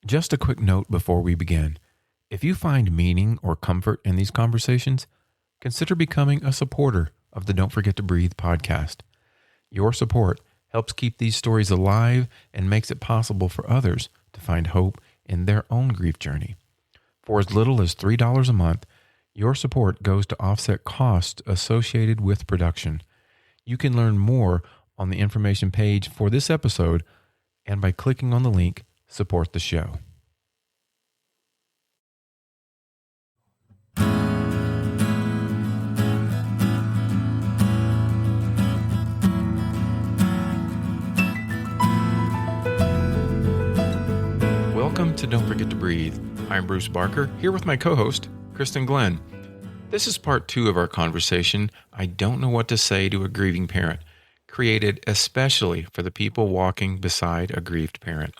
Just a quick note before we begin. If you find meaning or comfort in these conversations, consider becoming a supporter of the Don't Forget to Breathe podcast. Your support helps keep these stories alive and makes it possible for others to find hope in their own grief journey. For as little as $3 a month, your support goes to offset costs associated with production. You can learn more on the information page for this episode and by clicking on the link, Support the Show. Welcome to Don't Forget to Breathe. I'm Bruce Barker, here with my co-host, Kristin Glenn. This is part 2 of our conversation, I Don't Know What to Say to a Grieving Parent, created especially for the people walking beside a grieved parent.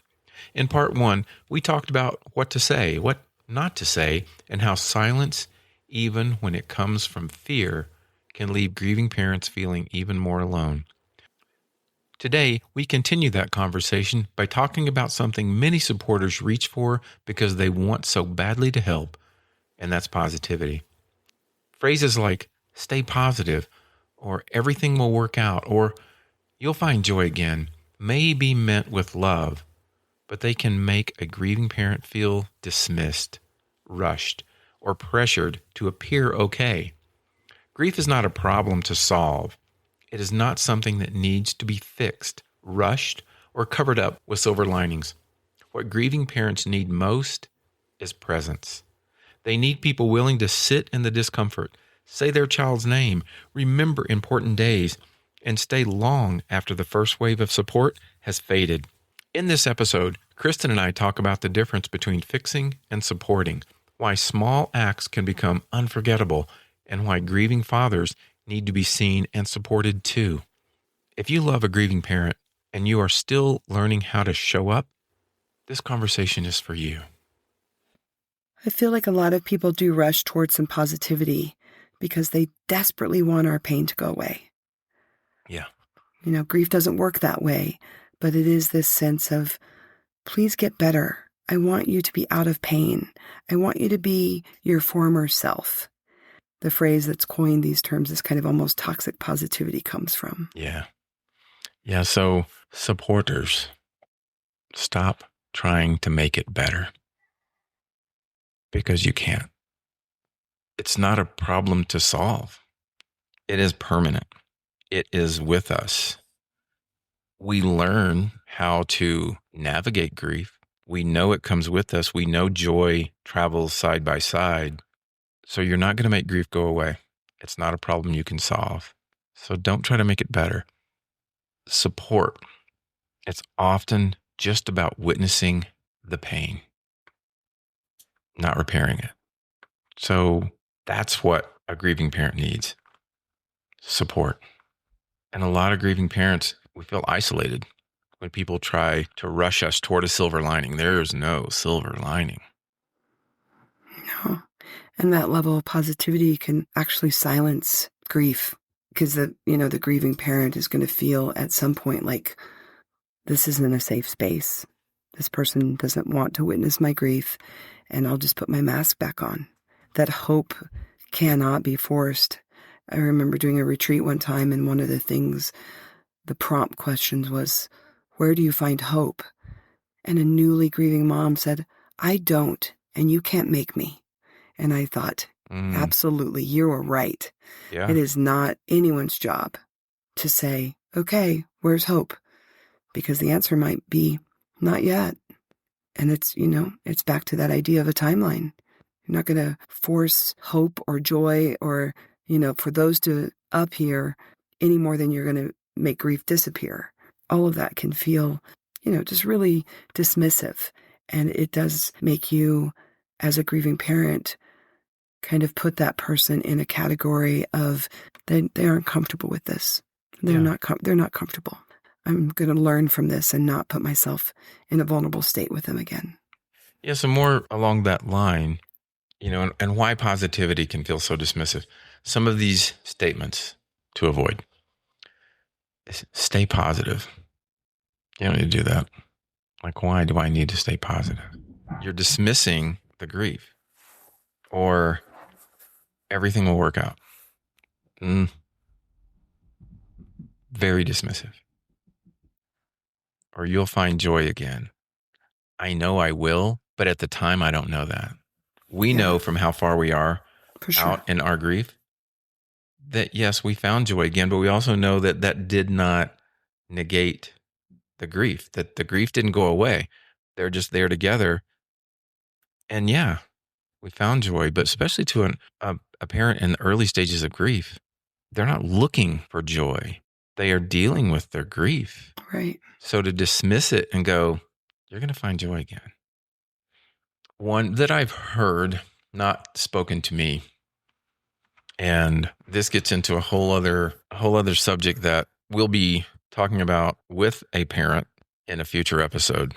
In part 1, we talked about what to say, what not to say, and how silence, even when it comes from fear, can leave grieving parents feeling even more alone. Today, we continue that conversation by talking about something many supporters reach for because they want so badly to help, and that's positivity. Phrases like, stay positive, or everything will work out, or you'll find joy again, may be meant with love, but they can make a grieving parent feel dismissed, rushed, or pressured to appear okay. Grief is not a problem to solve. It is not something that needs to be fixed, rushed, or covered up with silver linings. What grieving parents need most is presence. They need people willing to sit in the discomfort, say their child's name, remember important days, and stay long after the first wave of support has faded. In this episode, Kristin and I talk about the difference between fixing and supporting, why small acts can become unforgettable, and why grieving fathers need to be seen and supported too. If you love a grieving parent and you are still learning how to show up, this conversation is for you. I feel like a lot of people do rush towards some positivity because they desperately want our pain to go away. Yeah. Grief doesn't work that way, but it is this sense of, please get better. I want you to be out of pain. I want you to be your former self. The phrase that's coined these terms is kind of almost toxic positivity comes from. Yeah. So supporters, stop trying to make it better because you can't. It's not a problem to solve. It is permanent. It is with us. We learn how to navigate grief. We know it comes with us. We know joy travels side by side. So you're not going to make grief go away. It's not a problem you can solve. So don't try to make it better. Support. It's often just about witnessing the pain, not repairing it. So that's what a grieving parent needs. Support. And a lot of grieving parents, we feel isolated when people try to rush us toward a silver lining. There is no silver lining. No. And that level of positivity can actually silence grief because the grieving parent is going to feel at some point like this isn't a safe space. This person doesn't want to witness my grief, and I'll just put my mask back on. That hope cannot be forced. I remember doing a retreat one time, and one of the things, the prompt questions was, where do you find hope? And a newly grieving mom said, I don't, and you can't make me. And I thought, absolutely, you are right. Yeah. It is not anyone's job to say, okay, where's hope? Because the answer might be, not yet. And it's back to that idea of a timeline. You're not going to force hope or joy or, for those to appear any more than you're going to make grief disappear. All of that can feel, just really dismissive. And it does make you, as a grieving parent, kind of put that person in a category of they aren't comfortable with this. They're not comfortable. I'm going to learn from this and not put myself in a vulnerable state with them again. Yeah, so more along that line, and why positivity can feel so dismissive. Some of these statements to avoid. Stay positive. You don't need to do that. Like, why do I need to stay positive? you're dismissing the grief, or everything will work out. Very dismissive. Or you'll find joy again. I know I will, but at the time, I don't know that. We know from how far we are out in our grief that, yes, we found joy again, but we also know that that did not negate the grief, that the grief didn't go away. They're just there together. And yeah, we found joy, but especially to a parent in the early stages of grief, they're not looking for joy. They are dealing with their grief. Right. So to dismiss it and go, you're going to find joy again. One that I've heard, not spoken to me, and this gets into a whole other subject that we'll be talking about with a parent in a future episode.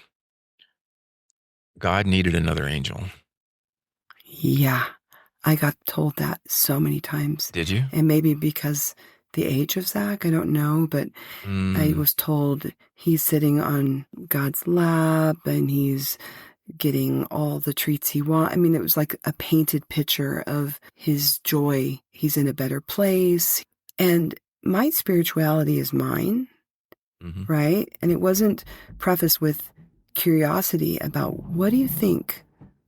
God needed another angel. Yeah. I got told that so many times. Did you? And maybe because the age of Zach, I don't know, but I was told he's sitting on God's lap and he's getting all the treats he wants. I mean, it was like a painted picture of his joy. He's in a better place. And my spirituality is mine, right? And it wasn't prefaced with curiosity about, what do you think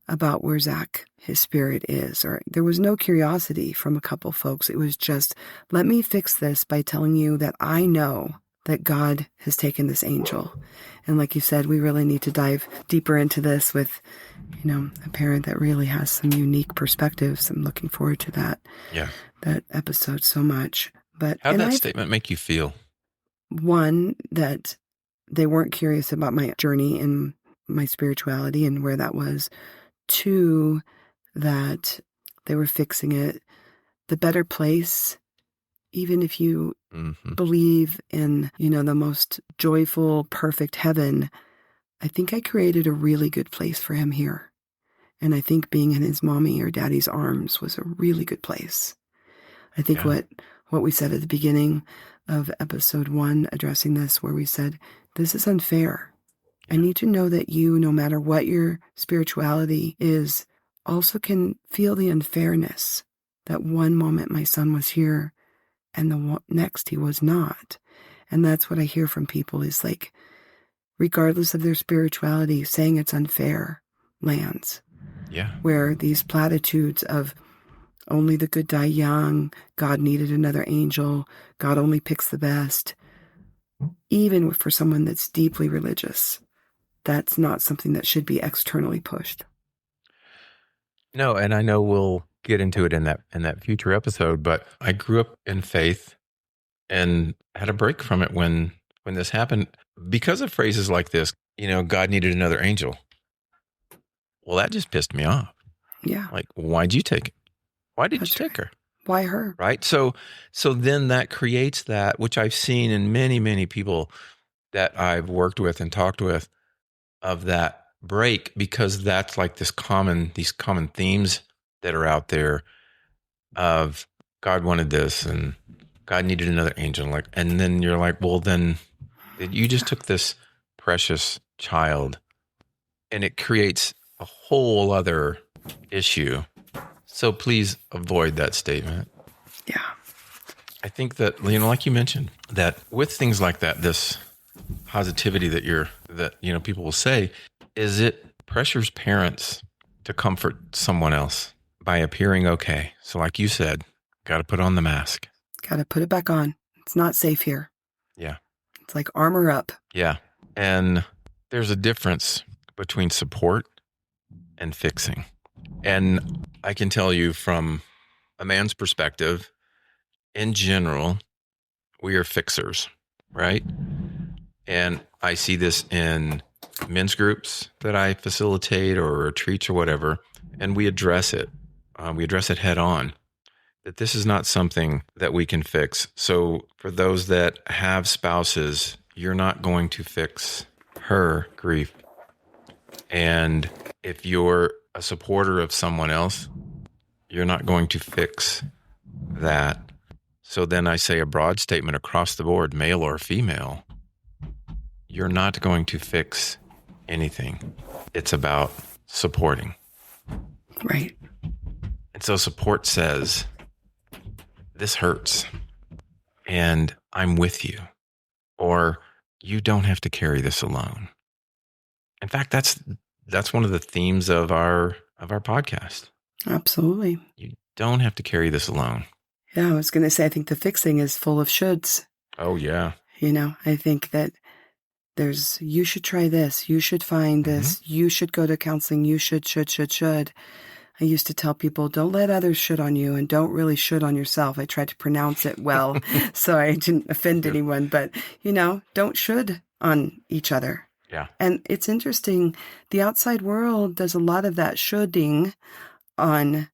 about where Zach, his spirit is? Or there was no curiosity from a couple folks. It was just, let me fix this by telling you that I know that God has taken this angel. And like you said, we really need to dive deeper into this with, a parent that really has some unique perspectives. I'm looking forward to that. Yeah. That episode so much. But how'd that statement make you feel? One, that they weren't curious about my journey in my spirituality and where that was. Two, that they were fixing it. The better place, even if you believe in, the most joyful, perfect heaven, I think I created a really good place for him here. And I think being in his mommy or daddy's arms was a really good place. I think what we said at the beginning of episode 1, addressing this, where we said, this is unfair. I need to know that you, no matter what your spirituality is, also can feel the unfairness that one moment my son was here and the next he was not. And that's what I hear from people is like, regardless of their spirituality, saying it's unfair lands. Yeah. Where these platitudes of only the good die young, God needed another angel, God only picks the best, even for someone that's deeply religious, that's not something that should be externally pushed. No, and I know we'll get into it in that future episode, but I grew up in faith and had a break from it when this happened because of phrases like this, God needed another angel. Well, that just pissed me off. Yeah. Like, why'd you take it? Why did you take her? Why her? Right? So then that creates that, which I've seen in many, many people that I've worked with and talked with, of that break, because that's like these common themes that are out there of God wanted this and God needed another angel. And then you're like, well, then you just took this precious child, and it creates a whole other issue. So please avoid that statement. Yeah. I think that, like you mentioned, that with things like that, this positivity that people will say, is it pressures parents to comfort someone else by appearing okay. So like you said, got to put on the mask. Got to put it back on. It's not safe here. Yeah. It's like armor up. Yeah. And there's a difference between support and fixing. And I can tell you from a man's perspective, in general, we are fixers, right? And I see this in men's groups that I facilitate or retreats or whatever, and we address it. We address it head on, that this is not something that we can fix. So for those that have spouses, you're not going to fix her grief. And if you're a supporter of someone else, you're not going to fix that. So then I say a broad statement across the board, male or female, you're not going to fix anything. It's about supporting. Right. And so support says, this hurts and I'm with you, or you don't have to carry this alone. In fact, that's one of the themes of our podcast. Absolutely. You don't have to carry this alone. Yeah, I was going to say, I think the fixing is full of shoulds. Oh, yeah. I think that you should try this. You should find this. You should go to counseling. You should. I used to tell people, don't let others should on you and don't really should on yourself. I tried to pronounce it well so I didn't offend anyone, but, don't should on each other. Yeah. And it's interesting. The outside world does a lot of that shoulding on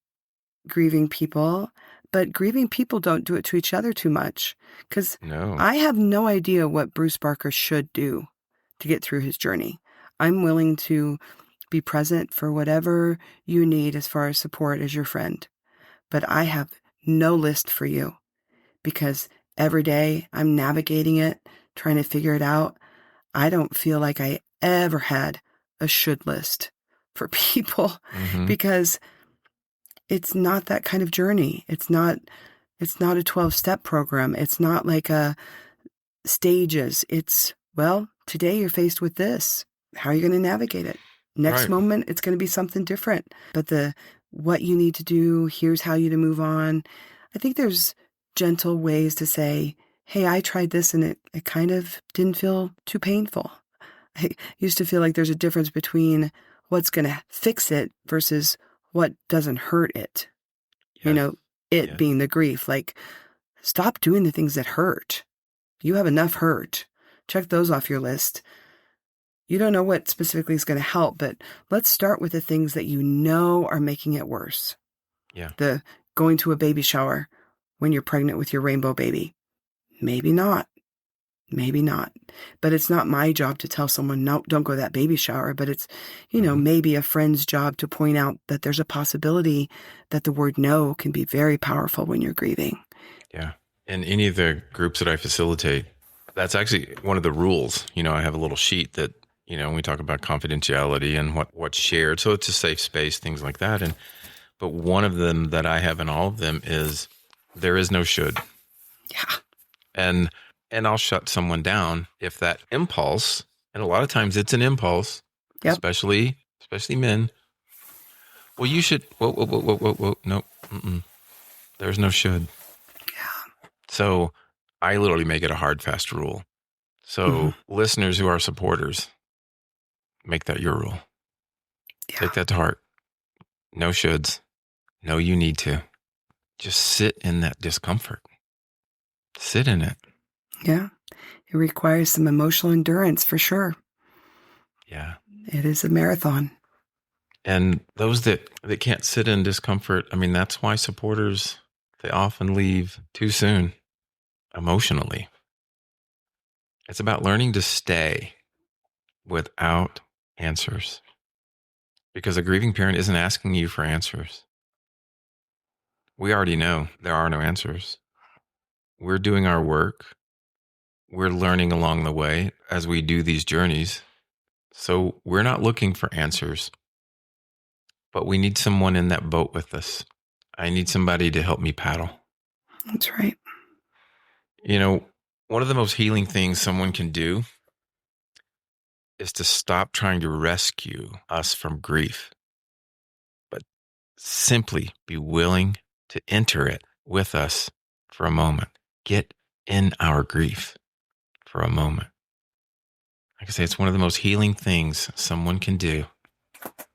grieving people, but grieving people don't do it to each other too much. Because I have no idea what Bruce Barker should do to get through his journey. I'm willing to be present for whatever you need as far as support as your friend. But I have no list for you because every day I'm navigating it, trying to figure it out. I don't feel like I ever had a should list for people because it's not that kind of journey. It's not a 12-step program. It's not like a stages. It's, today you're faced with this. How are you going to navigate it? Next moment, it's going to be something different. But what you need to do, here's how you to move on. I think there's gentle ways to say, hey, I tried this and it kind of didn't feel too painful. I used to feel like there's a difference between what's going to fix it versus what doesn't hurt it. Yes. Being the grief. Like, stop doing the things that hurt. You have enough hurt. Check those off your list. You don't know what specifically is going to help, but let's start with the things that are making it worse. Yeah. The going to a baby shower when you're pregnant with your rainbow baby. Maybe not. But it's not my job to tell someone, no, don't go to that baby shower. But it's, maybe a friend's job to point out that there's a possibility that the word no can be very powerful when you're grieving. Yeah. In any of the groups that I facilitate, that's actually one of the rules. I have a little sheet that, we talk about confidentiality and what's shared. So it's a safe space, things like that. But one of them that I have in all of them is there is no should. Yeah. And I'll shut someone down if that impulse, and a lot of times it's an impulse, especially men. Well, you should, whoa, no, there's no should. Yeah. So I literally make it a hard, fast rule. So listeners who are supporters, make that your rule. Yeah. Take that to heart. No shoulds. No, you need to. Just sit in that discomfort. Sit in it. Yeah. It requires some emotional endurance for sure. Yeah. It is a marathon. And those that can't sit in discomfort, that's why supporters, they often leave too soon emotionally. It's about learning to stay without answers. Because a grieving parent isn't asking you for answers. We already know there are no answers. We're doing our work. We're learning along the way as we do these journeys. So we're not looking for answers, but we need someone in that boat with us. I need somebody to help me paddle. That's right. One of the most healing things someone can do is to stop trying to rescue us from grief, but simply be willing to enter it with us for a moment. Get in our grief for a moment. Like I say, it's one of the most healing things someone can do,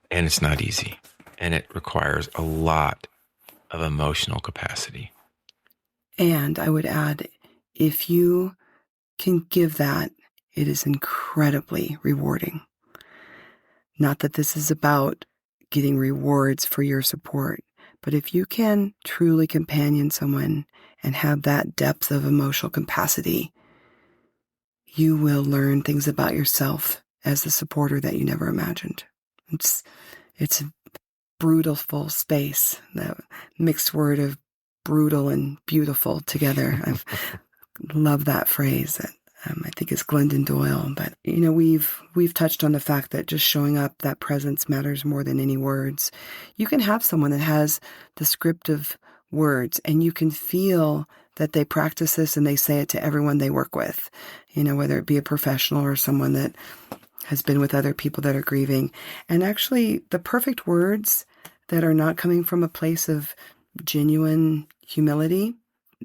and it's not easy, and it requires a lot of emotional capacity. And I would add, if you can give that, it is incredibly rewarding. Not that this is about getting rewards for your support, but if you can truly companion someone and have that depth of emotional capacity, you will learn things about yourself as the supporter that you never imagined. It's a brutal space, that mixed word of brutal and beautiful together. I love that phrase. I think it's Glennon Doyle, but we've touched on the fact that just showing up, that presence matters more than any words. You can have someone that has descriptive words, and you can feel that they practice this and they say it to everyone they work with, whether it be a professional or someone that has been with other people that are grieving. And actually, the perfect words that are not coming from a place of genuine humility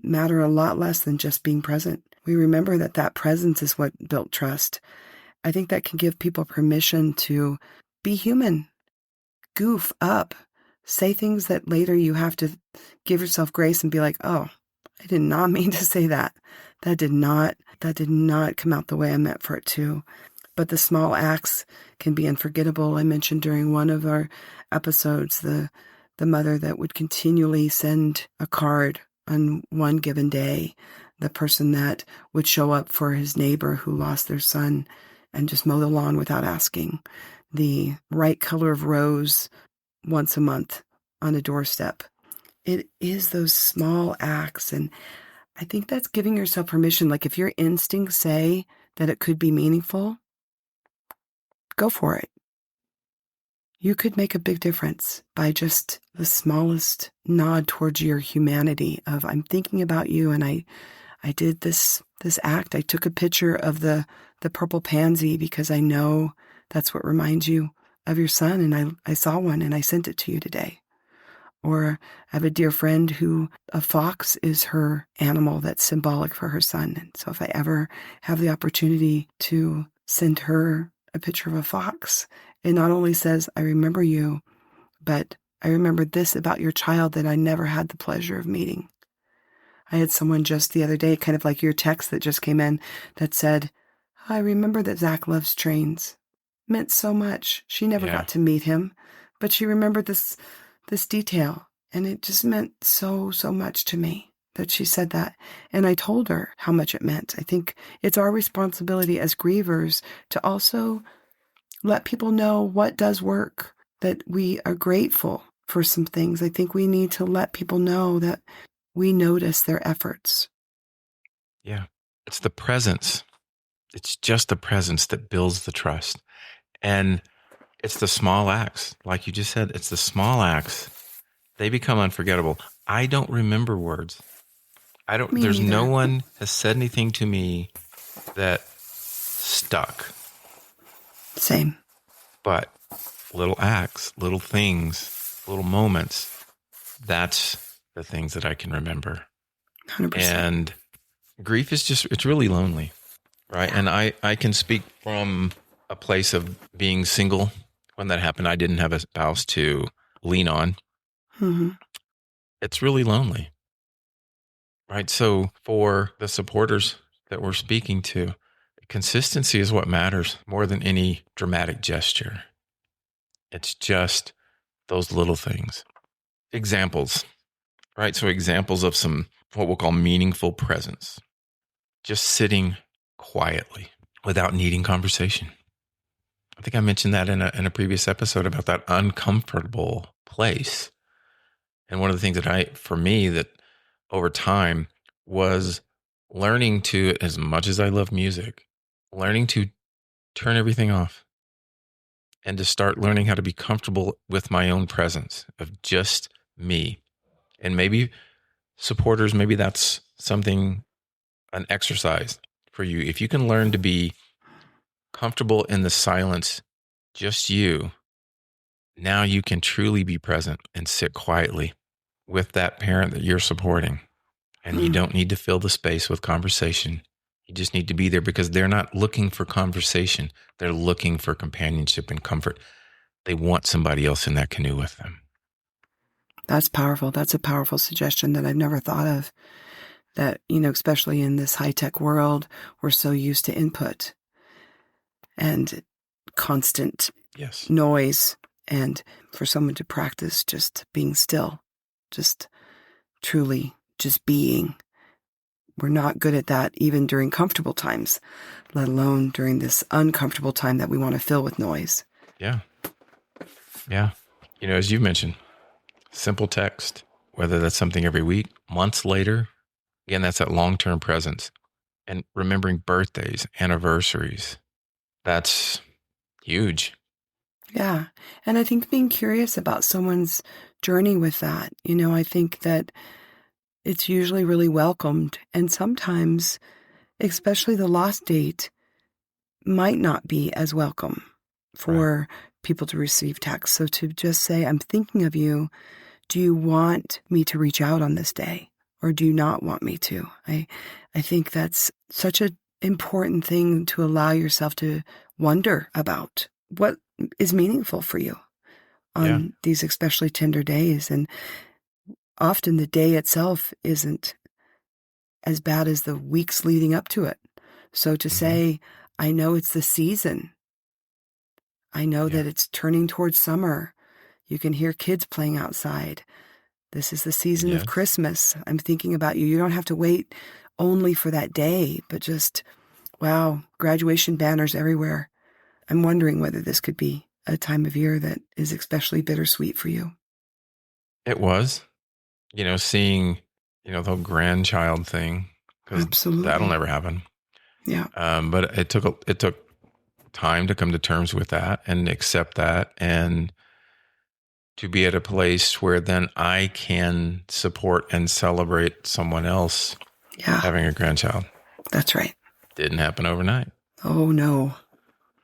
matter a lot less than just being present. We remember that presence is what built trust. I think that can give people permission to be human, goof up, say things that later you have to give yourself grace and be like, oh, I did not mean to say that. That did not come out the way I meant for it to. But the small acts can be unforgettable. I mentioned during one of our episodes the mother that would continually send a card on one given day, the person that would show up for his neighbor who lost their son and just mow the lawn without asking, the right color of rose once a month on a doorstep. It is those small acts, and I think that's giving yourself permission. Like if your instincts say that it could be meaningful, go for it. You could make a big difference by just the smallest nod towards your humanity of, I'm thinking about you, and I did this act. I took a picture of the purple pansy because I know that's what reminds you of your son, and I saw one and I sent it to you today. Or I have a dear friend who a fox is her animal that's symbolic for her son. And so if I ever have the opportunity to send her a picture of a fox, it not only says, I remember you, but I remember this about your child that I never had the pleasure of meeting. I had someone just the other day, kind of like your text that just came in, that said, I remember that Zach loves trains. Meant so much. She never got to meet him, but she remembered this detail. And it just meant so much to me that she said that. And I told her how much it meant. I think it's our responsibility as grievers to also let people know what does work, that we are grateful for some things. I think we need to let people know that we notice their efforts. Yeah. It's the presence. It's just the presence that builds the trust. And it's the small acts. Like you just said, it's the small acts. They become unforgettable. I don't remember words. There's no one has said anything to me that stuck. Same. But little acts, little things, little moments, that's the things that I can remember. 100%. And grief is it's really lonely, right? And I can speak from a place of being single. When that happened, I didn't have a spouse to lean on. Mm-hmm. It's really lonely, right? So for the supporters that we're speaking to, consistency is what matters more than any dramatic gesture. It's just those little things. Examples, right? So examples of some, what we'll call meaningful presence. Just sitting quietly without needing conversation. I think I mentioned that in a previous episode about that uncomfortable place. And one of the things for me, that over time was learning to, as much as I love music, learning to turn everything off and to start learning how to be comfortable with my own presence of just me. And maybe supporters, maybe that's something, an exercise for you. If you can learn to be comfortable in the silence, just you, now you can truly be present and sit quietly with that parent that you're supporting. And you don't need to fill the space with conversation. You just need to be there, because they're not looking for conversation. They're looking for companionship and comfort. They want somebody else in that canoe with them. That's powerful. That's a powerful suggestion that I've never thought of. That, especially in this high-tech world, we're so used to input and constant noise. And for someone to practice just being still, just truly just being. We're not good at that even during comfortable times, let alone during this uncomfortable time that we want to fill with noise. Yeah. Yeah. As you mentioned, simple text, whether that's something every week, months later, again, that's that long-term presence. and remembering birthdays, anniversaries. That's huge. Yeah. And I think being curious about someone's journey with that, I think that it's usually really welcomed. And sometimes, especially the lost date, might not be as welcome for people to receive text. So to just say, I'm thinking of you. Do you want me to reach out on this day? Or do you not want me to? I think that's such an important thing to allow yourself to wonder about. What is meaningful for you on these especially tender days? And often the day itself isn't as bad as the weeks leading up to it. So to say, I know it's the season. I know that it's turning towards summer. You can hear kids playing outside. This is the season of Christmas. I'm thinking about you. You don't have to wait only for that day, but just, wow, graduation banners everywhere. I'm wondering whether this could be a time of year that is especially bittersweet for you. It was, seeing, the whole grandchild thing, because that'll never happen. Yeah. But it took time to come to terms with that and accept that, and to be at a place where then I can support and celebrate someone else having a grandchild. That's right. Didn't happen overnight. Oh, no.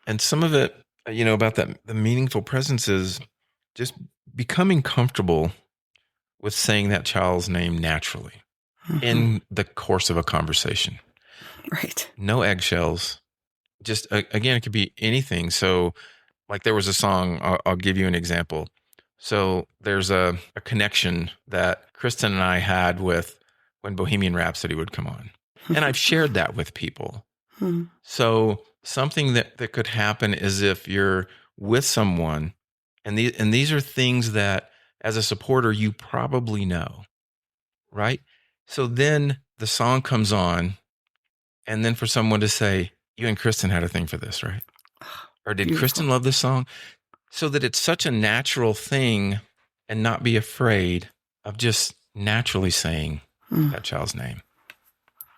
And some of it, about that, the meaningful presence is just becoming comfortable with saying that child's name naturally in the course of a conversation. Right. No eggshells. Just, again, it could be anything. So, like, there was a song, I'll give you an example. So there's a connection that Kristin and I had with when Bohemian Rhapsody would come on. And I've shared that with people. So something that could happen is if you're with someone, and these are things that as a supporter, you probably know, right? So then the song comes on, and then for someone to say, you and Kristin had a thing for this, right? Or did Kristin love this song? So that it's such a natural thing, and not be afraid of just naturally saying that child's name.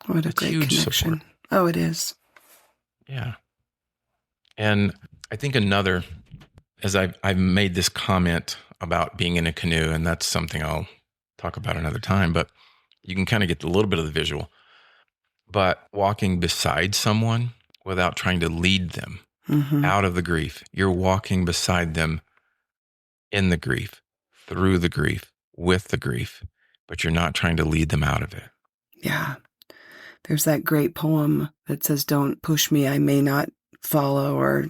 What a great huge connection. Support. Oh, it is. Yeah. And I think another, as I've made this comment about being in a canoe, and that's something I'll talk about another time, but you can kind of get a little bit of the visual. But walking beside someone without trying to lead them out of the grief. You're walking beside them in the grief, through the grief, with the grief, but you're not trying to lead them out of it. Yeah. There's that great poem that says, don't push me, I may not follow, or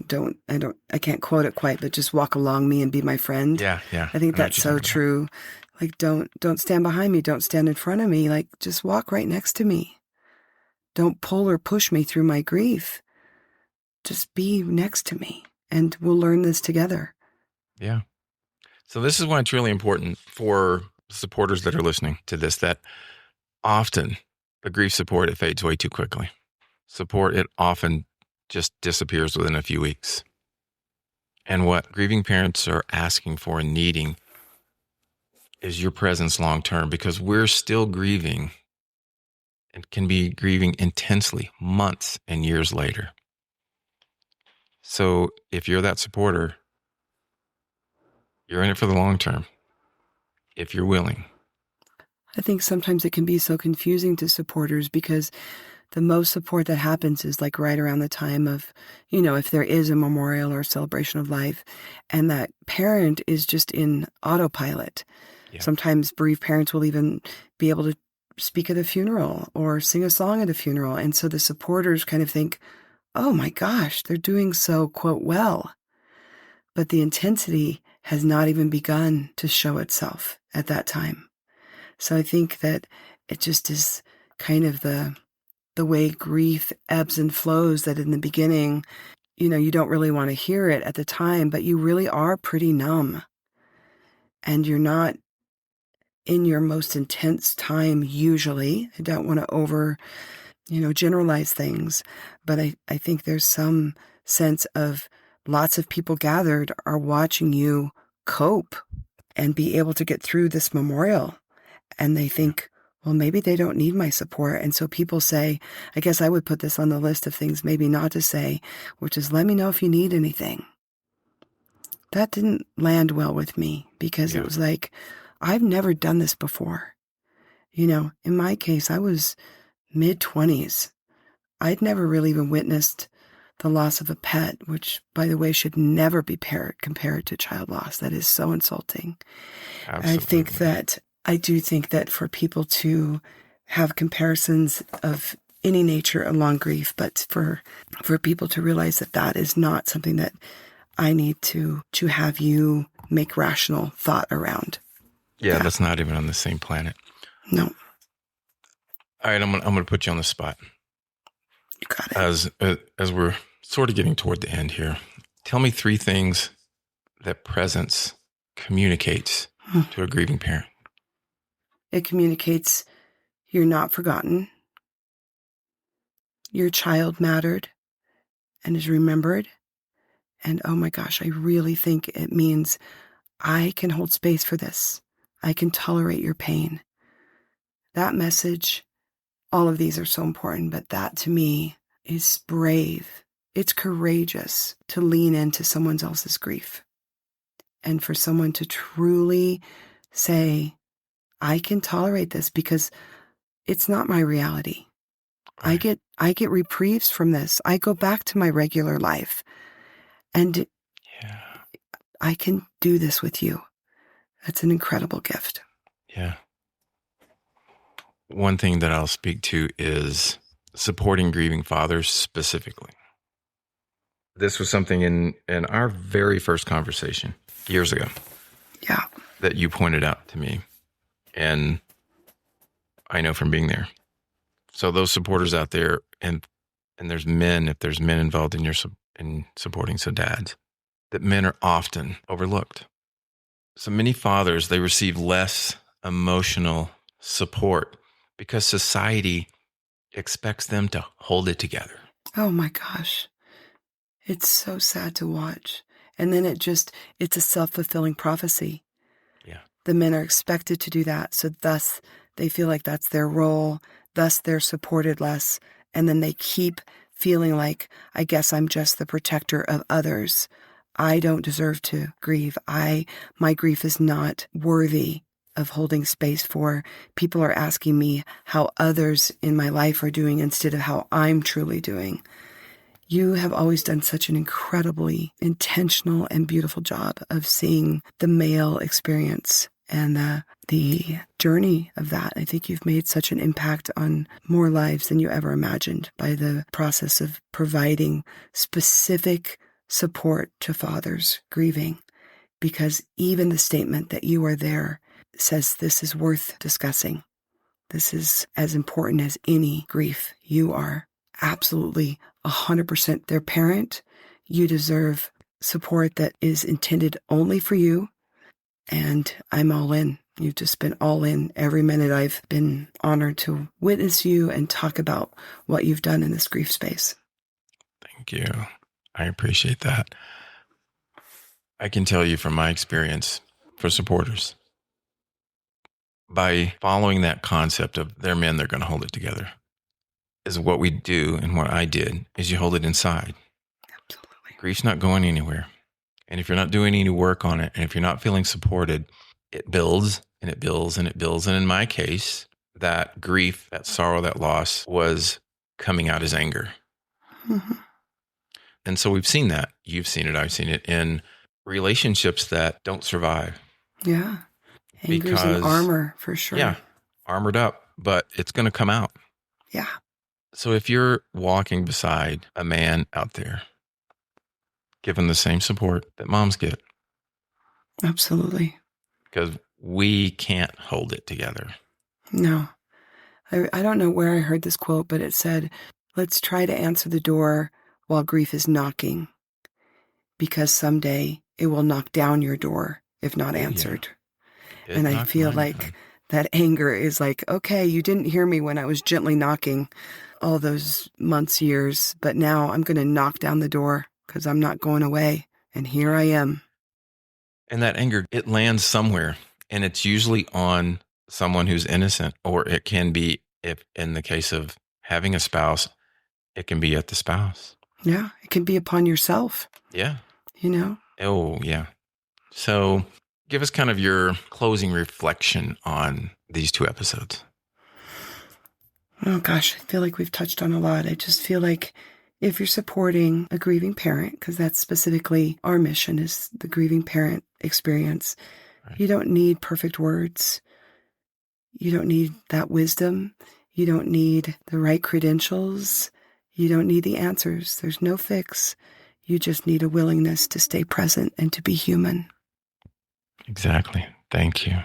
I can't quote it quite, but just walk along me and be my friend. Yeah. I think that's so true. Like, don't stand behind me. Don't stand in front of me. Like, just walk right next to me. Don't pull or push me through my grief. Just be next to me, and we'll learn this together. Yeah. So this is why it's really important for supporters that are listening to this, that often the grief support, it fades way too quickly. Support, it often just disappears within a few weeks. And what grieving parents are asking for and needing is your presence long-term, because we're still grieving and can be grieving intensely months and years later. So if you're that supporter, you're in it for the long term, if you're willing. I think sometimes it can be so confusing to supporters, because the most support that happens is like right around the time of, if there is a memorial or a celebration of life, and that parent is just in autopilot. Yeah. Sometimes bereaved parents will even be able to speak at a funeral or sing a song at a funeral. And so the supporters kind of think, oh my gosh, they're doing so, quote, well. But the intensity has not even begun to show itself at that time. So I think that it just is kind of the way grief ebbs and flows, that in the beginning, you don't really want to hear it at the time, but you really are pretty numb. And you're not in your most intense time usually. I don't want to generalize things, but I think there's some sense of lots of people gathered are watching you cope and be able to get through this memorial. And they think, well, maybe they don't need my support. And so people say, I guess I would put this on the list of things maybe not to say, which is let me know if you need anything. That didn't land well with me because it was like, I've never done this before. In my case, I was mid-20s. I'd never really even witnessed the loss of a pet, which, by the way, should never be compared to child loss. That is so insulting. Absolutely. I do think that for people to have comparisons of any nature along grief, but for people to realize that that is not something that I need to have you make rational thought around. Yeah, that's not even on the same planet. No. All right, I'm gonna put you on the spot. You got it. As we're sort of getting toward the end here, tell me 3 things that presence communicates to a grieving parent. It communicates you're not forgotten. Your child mattered and is remembered. And oh my gosh, I really think it means I can hold space for this. I can tolerate your pain. That message, all of these are so important, but that to me is brave. It's courageous to lean into someone else's grief. And for someone to truly say, I can tolerate this because it's not my reality. Right. I get reprieves from this. I go back to my regular life. And I can do this with you. That's an incredible gift. Yeah. One thing that I'll speak to is supporting grieving fathers specifically. This was something in our very first conversation years ago. Yeah. That you pointed out to me. And I know from being there. So those supporters out there, and there's men, if there's men involved in supporting, so dads, that men are often overlooked. So many fathers, they receive less emotional support because society expects them to hold it together. Oh my gosh. It's so sad to watch. And then it's a self-fulfilling prophecy. Yeah. The men are expected to do that. So thus they feel like that's their role. Thus they're supported less. And then they keep feeling like, I guess I'm just the protector of others. I don't deserve to grieve. My grief is not worthy of holding space for. People are asking me how others in my life are doing instead of how I'm truly doing. You have always done such an incredibly intentional and beautiful job of seeing the male experience and the journey of that. I think you've made such an impact on more lives than you ever imagined by the process of providing specific support to fathers grieving, because even the statement that you are there says this is worth discussing. This is as important as any grief. You are absolutely 100% their parent. You deserve support that is intended only for you. And I'm all in. You've just been all in every minute. I've been honored to witness you and talk about what you've done in this grief space. Thank you. I appreciate that. I can tell you from my experience for supporters, by following that concept of they're men, they're going to hold it together, is what we do and what I did is you hold it inside. Absolutely. Grief's not going anywhere. And if you're not doing any work on it, and if you're not feeling supported, it builds and it builds and it builds. And in my case, that grief, that sorrow, that loss was coming out as anger. Mm-hmm. And so we've seen that. You've seen it. I've seen it in relationships that don't survive. Yeah. Anger's an armor for sure. Yeah. Armored up, but it's going to come out. Yeah. So if you're walking beside a man out there, give him the same support that moms get. Absolutely. Because we can't hold it together. No. I don't know where I heard this quote, but it said, let's try to answer the door while grief is knocking, because someday it will knock down your door if not answered. Yeah. And I feel like that anger is like, okay, you didn't hear me when I was gently knocking all those months, years, but now I'm going to knock down the door because I'm not going away. And here I am. And that anger, it lands somewhere, and it's usually on someone who's innocent, or it can be, if in the case of having a spouse, it can be at the spouse. Yeah, it can be upon yourself. Yeah. Oh, yeah. So give us kind of your closing reflection on these 2 episodes. Oh gosh, I feel like we've touched on a lot. I just feel like if you're supporting a grieving parent, because that's specifically our mission, is the grieving parent experience, right. You don't need perfect words. You don't need that wisdom. You don't need the right credentials. You don't need the answers. There's no fix. You just need a willingness to stay present and to be human. Exactly. Thank you.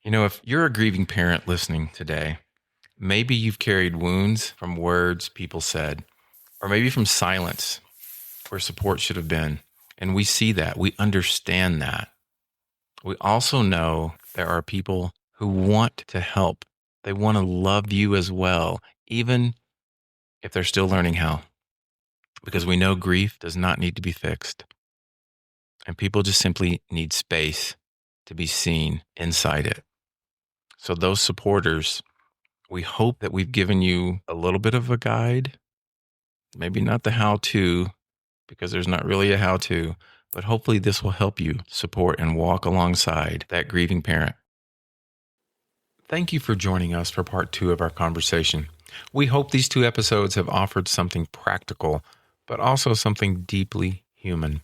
If you're a grieving parent listening today, maybe you've carried wounds from words people said, or maybe from silence where support should have been. And we see that. We understand that. We also know there are people who want to help. They want to love you as well, even if they're still learning how. Because we know grief does not need to be fixed. And people just simply need space to be seen inside it. So those supporters, we hope that we've given you a little bit of a guide. Maybe not the how-to, because there's not really a how-to, but hopefully this will help you support and walk alongside that grieving parent. Thank you for joining us for part 2 of our conversation. We hope these 2 episodes have offered something practical, but also something deeply human.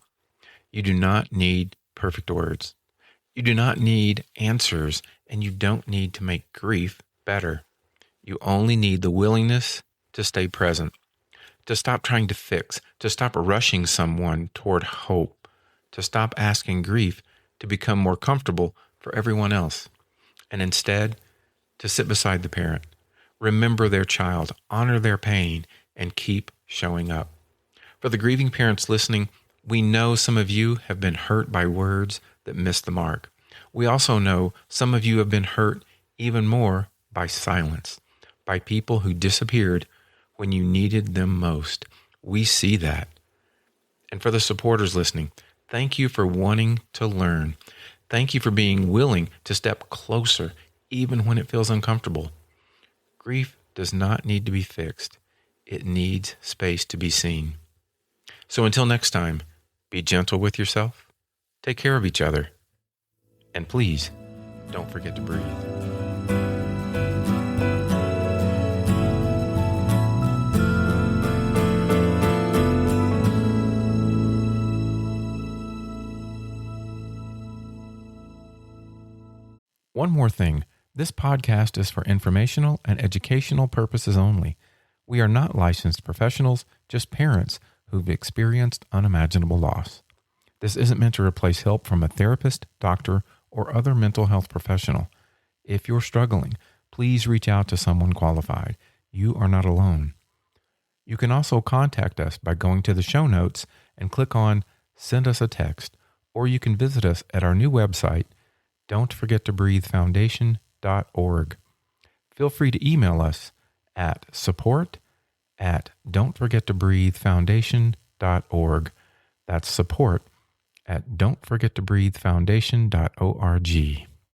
You do not need perfect words. You do not need answers, and you don't need to make grief better. You only need the willingness to stay present, to stop trying to fix, to stop rushing someone toward hope, to stop asking grief to become more comfortable for everyone else, and instead to sit beside the parent, remember their child, honor their pain, and keep showing up. For the grieving parents listening, we know some of you have been hurt by words that missed the mark. We also know some of you have been hurt even more by silence, by people who disappeared when you needed them most. We see that. And for the supporters listening, thank you for wanting to learn. Thank you for being willing to step closer even when it feels uncomfortable. Grief does not need to be fixed. It needs space to be seen. So until next time, be gentle with yourself, take care of each other, and please don't forget to breathe. One more thing. This podcast is for informational and educational purposes only. We are not licensed professionals, just parents who've experienced unimaginable loss. This isn't meant to replace help from a therapist, doctor, or other mental health professional. If you're struggling, please reach out to someone qualified. You are not alone. You can also contact us by going to the show notes and click on Send Us a Text, or you can visit us at our new website, don'tforgettobreathefoundation.org. Feel free to email us at support@don'tforgettobreathefoundation.org. That's support@don'tforgettobreathefoundation.org.